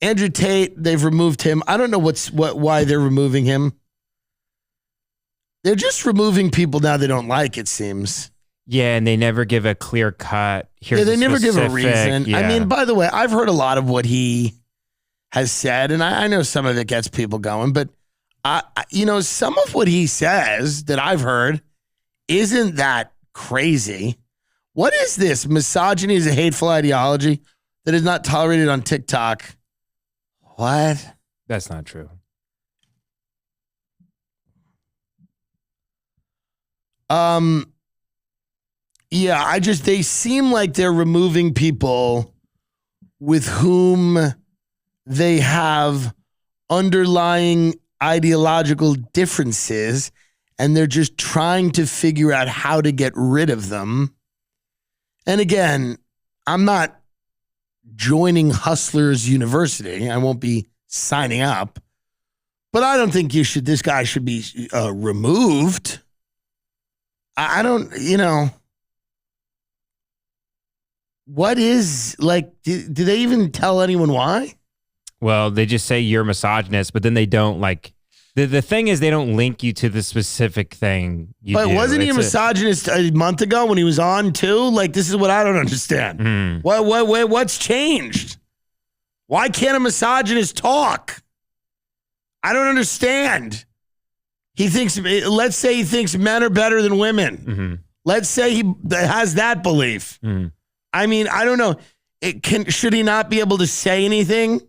Andrew Tate, they've removed him. I don't know why they're removing him. They're just removing people now they don't like, it seems. Yeah, and they never give a clear cut. They never give a reason. Yeah. I mean, by the way, I've heard a lot of what he has said, and I know some of it gets people going, but some of what he says that I've heard isn't that crazy. What is this? Misogyny is a hateful ideology that is not tolerated on TikTok. What? That's not true. Yeah, they seem like they're removing people with whom they have underlying ideological differences, and they're just trying to figure out how to get rid of them. And again, I'm not joining Hustlers University. I won't be signing up, but I don't think this guy should be removed. I don't, what is, like, do they even tell anyone why? Well, they just say you're misogynist, but then they don't, like, the thing is they don't link you to the specific thing you do. But wasn't he a misogynist a month ago when he was on too? Like, this is what I don't understand. What's changed? Why can't a misogynist talk? I don't understand. Let's say he thinks men are better than women. Mm-hmm. Let's say he has that belief. Mm-hmm. I mean, I don't know. Should he not be able to say anything?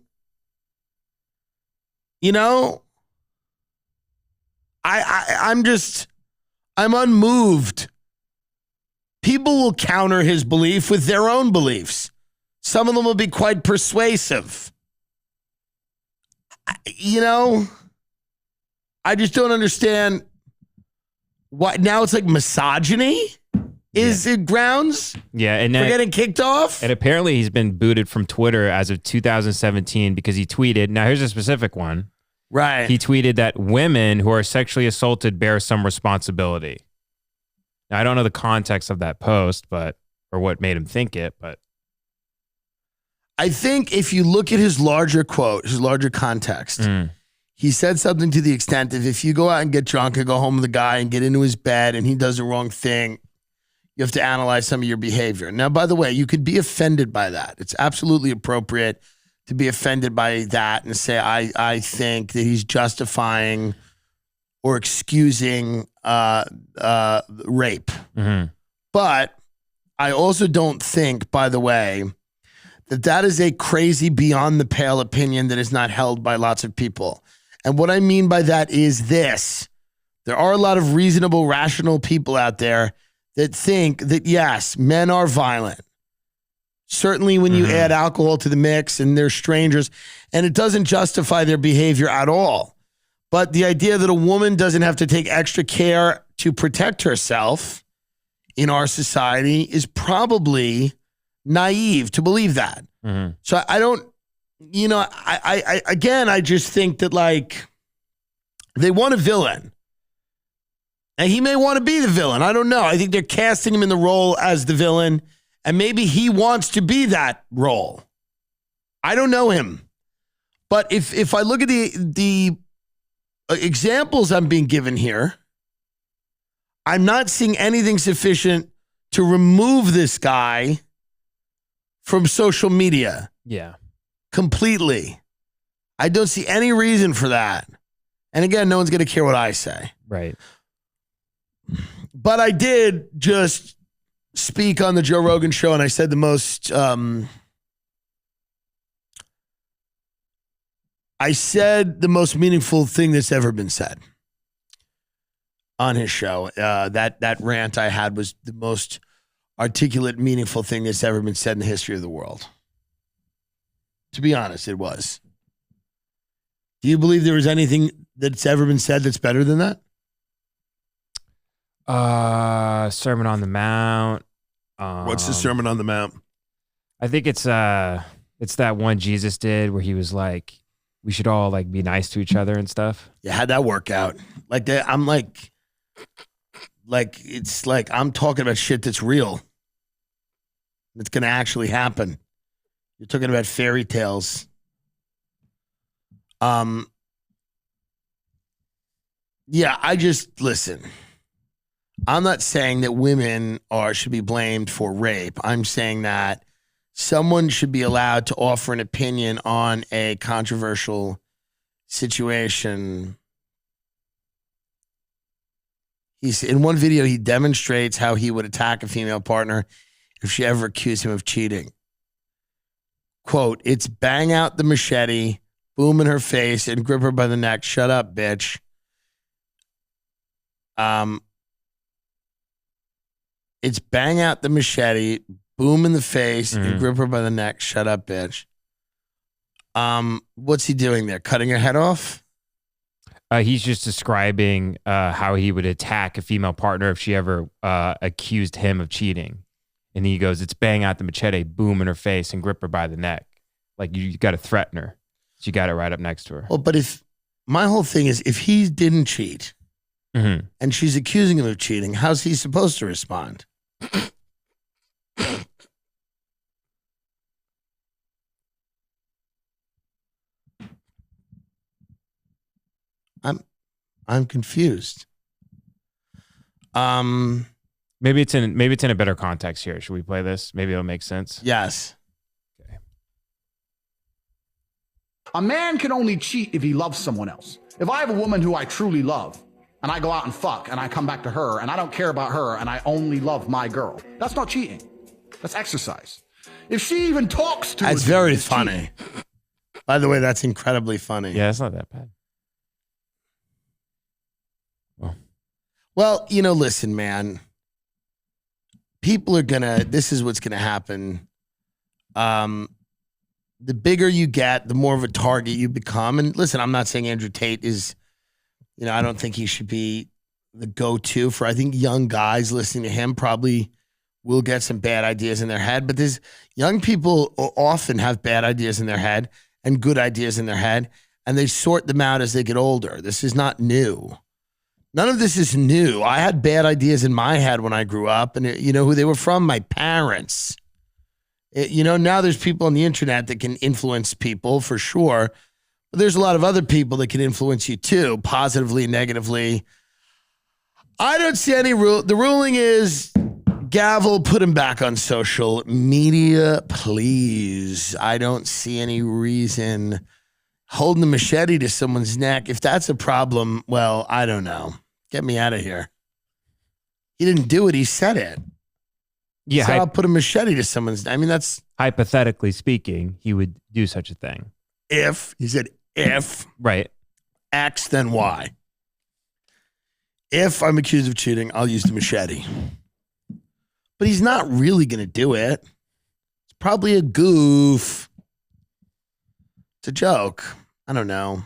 I'm unmoved. People will counter his belief with their own beliefs. Some of them will be quite persuasive. I just don't understand why now it's like misogyny is it grounds? Yeah, and for getting kicked off. And apparently he's been booted from Twitter as of 2017 because he tweeted. Now here's a specific one. Right. He tweeted that women who are sexually assaulted bear some responsibility. Now I don't know the context of that post, or what made him think it, but I think if you look at his larger quote, his larger context, he said something to the extent of if you go out and get drunk and go home with a guy and get into his bed and he does the wrong thing, you have to analyze some of your behavior. Now, by the way, you could be offended by that. It's absolutely appropriate to be offended by that and say, I think that he's justifying or excusing rape. Mm-hmm. But I also don't think, by the way, that is a crazy beyond the pale opinion that is not held by lots of people. And what I mean by that is this. There are a lot of reasonable, rational people out there that think that, yes, men are violent. Certainly when you add alcohol to the mix and they're strangers, and it doesn't justify their behavior at all. But the idea that a woman doesn't have to take extra care to protect herself in our society is probably naive to believe that. Mm-hmm. So I don't, I just think that, like, they want a villain. And he may want to be the villain. I don't know. I think they're casting him in the role as the villain, and maybe he wants to be that role. I don't know him. But if I look at the examples I'm being given here, I'm not seeing anything sufficient to remove this guy from social media. Yeah. Completely. I don't see any reason for that. And again, no one's going to care what I say. Right. But I did just speak on the Joe Rogan show, and I said the most, meaningful thing that's ever been said on his show. That rant I had was the most articulate, meaningful thing that's ever been said in the history of the world. To be honest, it was. Do you believe there was anything that's ever been said that's better than that? Sermon on the Mount. What's the Sermon on the Mount? I think it's that one Jesus did where he was like, we should all like be nice to each other and stuff. Yeah, how'd that work out? Like that, I'm like it's like I'm talking about shit that's real. It's gonna actually happen. You're talking about fairy tales. Yeah, I just listen. I'm not saying that women should be blamed for rape. I'm saying that someone should be allowed to offer an opinion on a controversial situation. In one video, he demonstrates how he would attack a female partner if she ever accused him of cheating. Quote, it's bang out the machete, boom in her face, and grip her by the neck. Shut up, bitch. It's bang out the machete, boom in the face, and grip her by the neck. Shut up, bitch. What's he doing there? Cutting her head off? He's just describing how he would attack a female partner if she ever accused him of cheating. And he goes, it's bang out the machete, boom in her face, and grip her by the neck. Like you got to threaten her. So you got it right up next to her. Well, but my whole thing is if he didn't cheat and she's accusing him of cheating, how's he supposed to respond? I'm confused. Maybe it's in a better context here. Should we play this? Maybe it'll make sense. Yes. Okay. A man can only cheat if he loves someone else. If I have a woman who I truly love and I go out and fuck and I come back to her and I don't care about her and I only love my girl, that's not cheating. That's exercise. If she even talks to That's very funny. By the way, that's incredibly funny. Yeah, it's not that bad. Well, listen, man. People are this is what's gonna happen. The bigger you get, the more of a target you become. And listen, I'm not saying Andrew Tate is, I don't think he should be the go-to for, I think young guys listening to him probably will get some bad ideas in their head. But there's young people often have bad ideas in their head and good ideas in their head, and they sort them out as they get older. This is not new. None of this is new. I had bad ideas in my head when I grew up, and you know who they were from? My parents. Now there's people on the internet that can influence people for sure, but there's a lot of other people that can influence you too, positively, negatively. I don't see any rule. The ruling is gavel, put him back on social media, please. I don't see any reason holding the machete to someone's neck. If that's a problem, well, I don't know. Get me out of here. He didn't do it. He said it. Yeah. So I'll put a machete to someone's. That's hypothetically speaking, he would do such a thing. He said if. Right. X, then Y. If I'm accused of cheating, I'll use the machete. But he's not really going to do it. It's probably a goof. It's a joke. I don't know.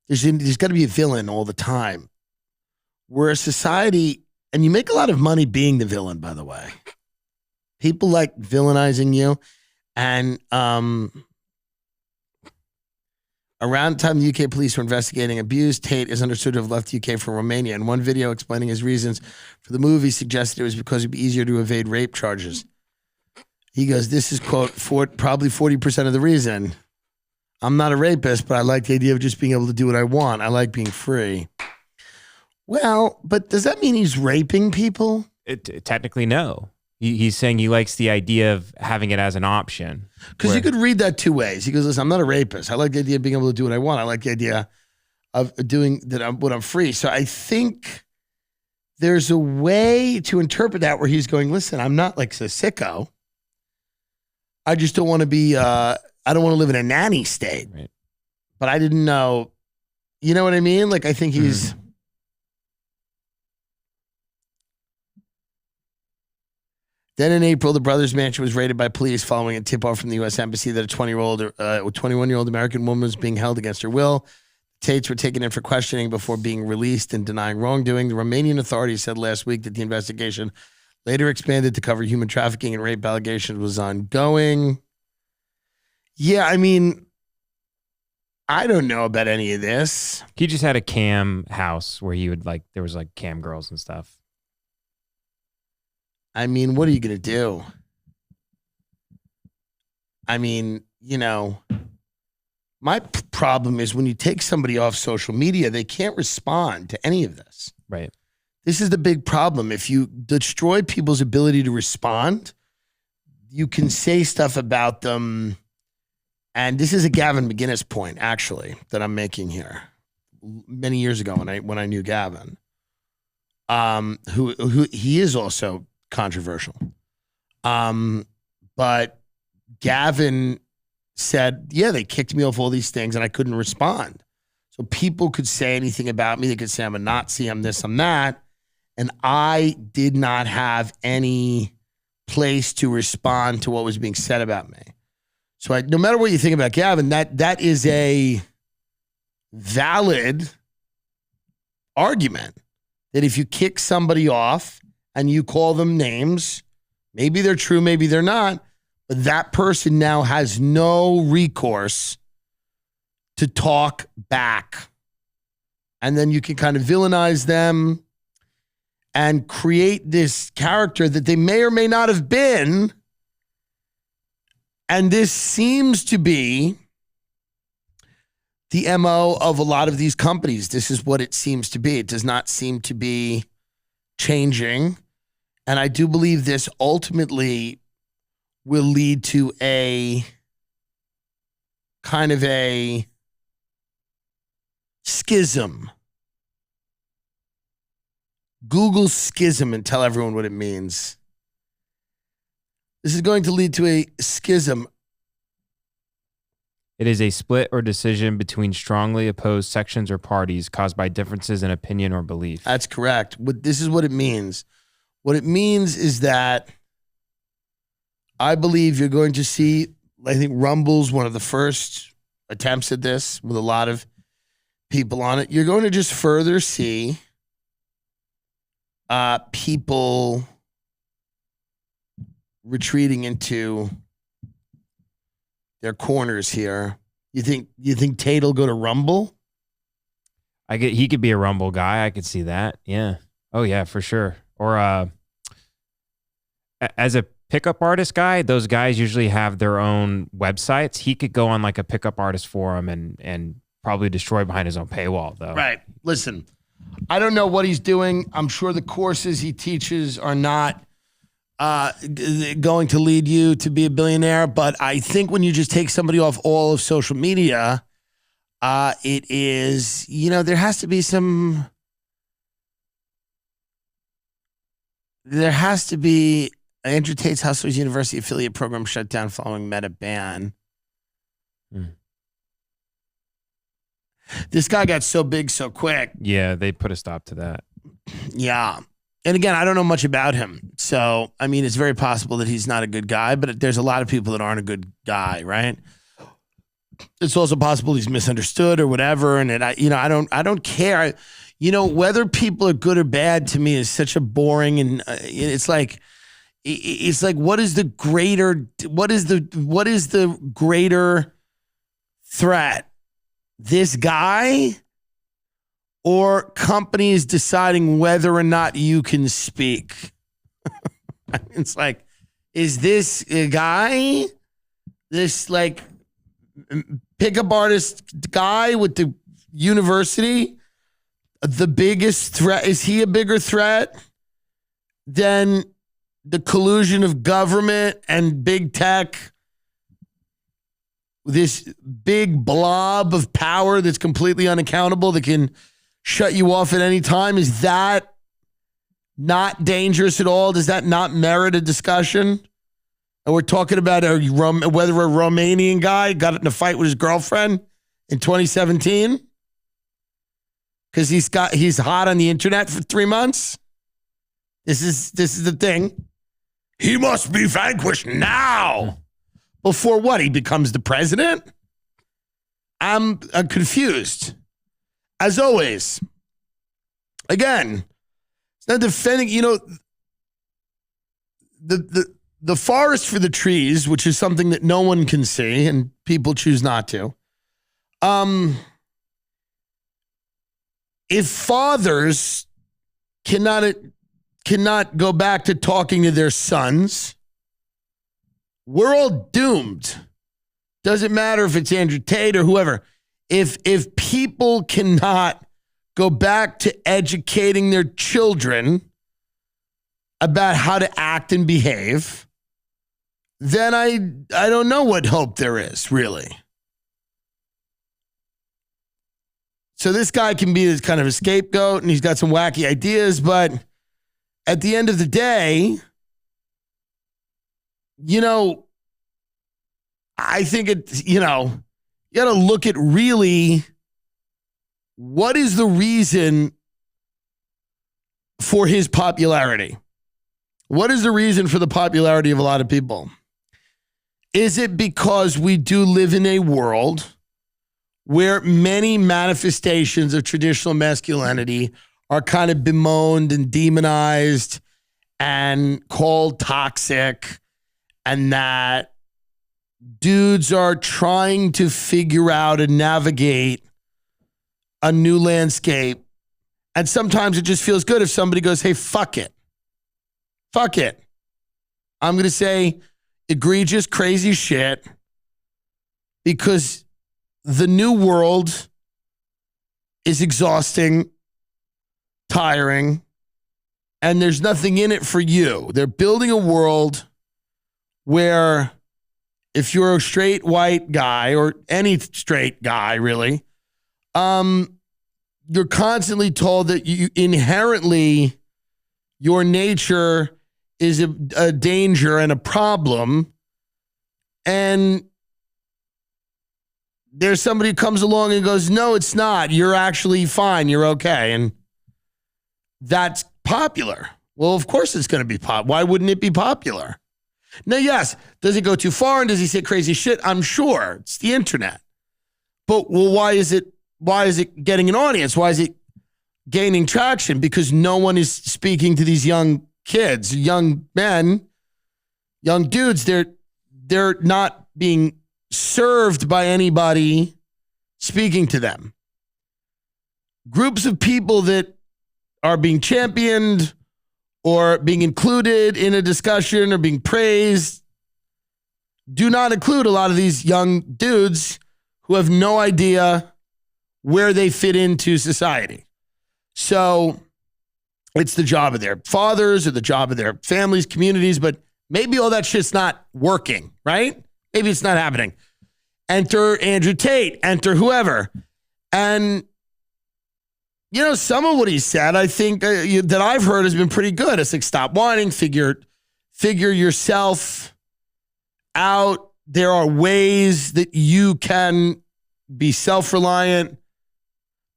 There's got to be a villain all the time. We're a society, and you make a lot of money being the villain, by the way. People like villainizing you. And around the time the UK police were investigating abuse, Tate is understood to have left the UK for Romania. In one video explaining his reasons for the move, he suggested it was because it'd be easier to evade rape charges. He goes, this is, quote, probably 40% of the reason. I'm not a rapist, but I like the idea of just being able to do what I want. I like being free. Well, but does that mean he's raping people? Technically, no. He's saying he likes the idea of having it as an option. Because you could read that two ways. He goes, listen, I'm not a rapist. I like the idea of being able to do what I want. I like the idea of doing that when I'm free. So I think there's a way to interpret that where he's going, listen, I'm not like a sicko. I just don't want to be, I don't want to live in a nanny state. Right. But I didn't know, you know what I mean? Like, I think he's... Then in April, the brothers' mansion was raided by police following a tip-off from the U.S. Embassy that a 21-year-old American woman was being held against her will. Tates were taken in for questioning before being released and denying wrongdoing. The Romanian authorities said last week that the investigation, later expanded to cover human trafficking and rape allegations, was ongoing. Yeah, I mean, I don't know about any of this. He just had a cam house where he would there was cam girls and stuff. I mean, what are you going to do? I mean, My problem is when you take somebody off social media, they can't respond to any of this. Right. This is the big problem. If you destroy people's ability to respond, you can say stuff about them. And this is a Gavin McGinnis point, actually, that I'm making here. Many years ago when I knew Gavin, who he is also controversial. But Gavin said, yeah, they kicked me off all these things and I couldn't respond. So people could say anything about me. They could say I'm a Nazi, I'm this, I'm that. And I did not have any place to respond to what was being said about me. So no matter what you think about Gavin, that is a valid argument that if you kick somebody off and you call them names, maybe they're true, maybe they're not, but that person now has no recourse to talk back. And then you can kind of villainize them and create this character that they may or may not have been. And this seems to be the MO of a lot of these companies. This is what it seems to be. It does not seem to be changing. And I do believe this ultimately will lead to a kind of a schism. Google schism and tell everyone what it means. This is going to lead to a schism. It is a split or decision between strongly opposed sections or parties caused by differences in opinion or belief. That's correct. This is what it means. What it means is that I believe you're going to see, I think Rumble's one of the first attempts at this with a lot of people on it. You're going to just further see people retreating into their corners here. You think Tate will go to Rumble? He could be a Rumble guy. I could see that. Yeah. Oh yeah, for sure. Or as a pickup artist guy, those guys usually have their own websites. He could go on like a pickup artist forum and probably destroy behind his own paywall though. Right. Listen, I don't know what he's doing. I'm sure the courses he teaches are not going to lead you to be a billionaire. But I think when you just take somebody off all of social media, it is, there has to be Andrew Tate's Hustlers University affiliate program shut down following Meta ban. This guy got so big so quick. Yeah, they put a stop to that. Yeah. And again, I don't know much about him. So, I mean, it's very possible that he's not a good guy, but there's a lot of people that aren't a good guy, right? It's also possible he's misunderstood or whatever. And I don't care. Whether people are good or bad to me is such a boring, and it's like, what is the greater threat? This guy or companies deciding whether or not you can speak? It's like, is this a guy, this like pickup artist guy with the university, the biggest threat? Is he a bigger threat than the collusion of government and big tech? This big blob of power that's completely unaccountable that can shut you off at any time. Is that not dangerous at all? Does that not merit a discussion? And we're talking about whether a Romanian guy got in a fight with his girlfriend in 2017 because he's hot on the internet for 3 months. This is the thing. He must be vanquished now. Before what? He becomes the president? I'm confused. As always, again, it's not defending, the forest for the trees, which is something that no one can see and people choose not to. If fathers cannot go back to talking to their sons, we're all doomed. Doesn't matter if it's Andrew Tate or whoever. If people cannot go back to educating their children about how to act and behave, then I don't know what hope there is, really. So this guy can be this kind of a scapegoat, and he's got some wacky ideas, but at the end of the day, I think you got to look at really what is the reason for his popularity? What is the reason for the popularity of a lot of people? Is it because we do live in a world where many manifestations of traditional masculinity are kind of bemoaned and demonized and called toxic, and that dudes are trying to figure out and navigate a new landscape? And sometimes it just feels good if somebody goes, hey, fuck it. Fuck it. I'm going to say egregious, crazy shit because the new world is exhausting, tiring, and there's nothing in it for you. They're building a world where if you're a straight white guy or any straight guy, really, you're constantly told that you inherently, your nature is a danger and a problem. And there's somebody who comes along and goes, no, it's not. You're actually fine. You're okay. And that's popular. Well, of course it's going to be popular. Why wouldn't it be popular? Now, yes, does it go too far and does he say crazy shit? I'm sure. It's the internet. But why is it getting an audience? Why is it gaining traction? Because no one is speaking to these young kids, young men, young dudes. They're not being served by anybody speaking to them. Groups of people that are being championed or being included in a discussion or being praised do not include a lot of these young dudes who have no idea where they fit into society. So it's the job of their fathers or the job of their families, communities, but maybe all that shit's not working, right? Maybe it's not happening. Enter Andrew Tate, enter whoever. And, some of what he said, I think that I've heard has been pretty good. It's like, stop whining, figure yourself out. There are ways that you can be self-reliant,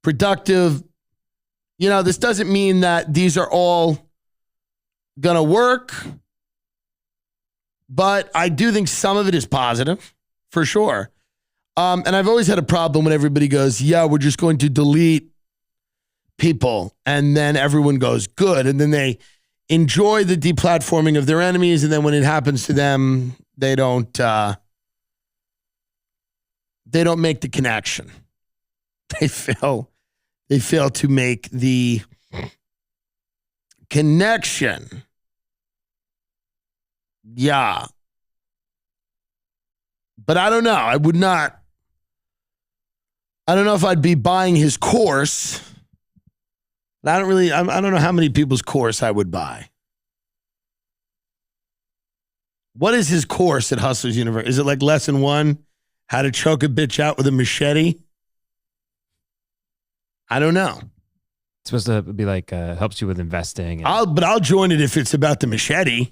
productive. This doesn't mean that these are all going to work, but I do think some of it is positive, for sure. And I've always had a problem when everybody goes, yeah, we're just going to delete people. And then everyone goes, good. And then they enjoy the deplatforming of their enemies. And then when it happens to them, they don't make the connection. They fail to make the connection. Yeah. But I don't know. I don't know if I'd be buying his course. I don't know how many people's course I would buy. What is his course at Hustlers University? Is it like lesson 1, how to choke a bitch out with a machete? I don't know. It's supposed to be like helps you with investing. But I'll join it if it's about the machete.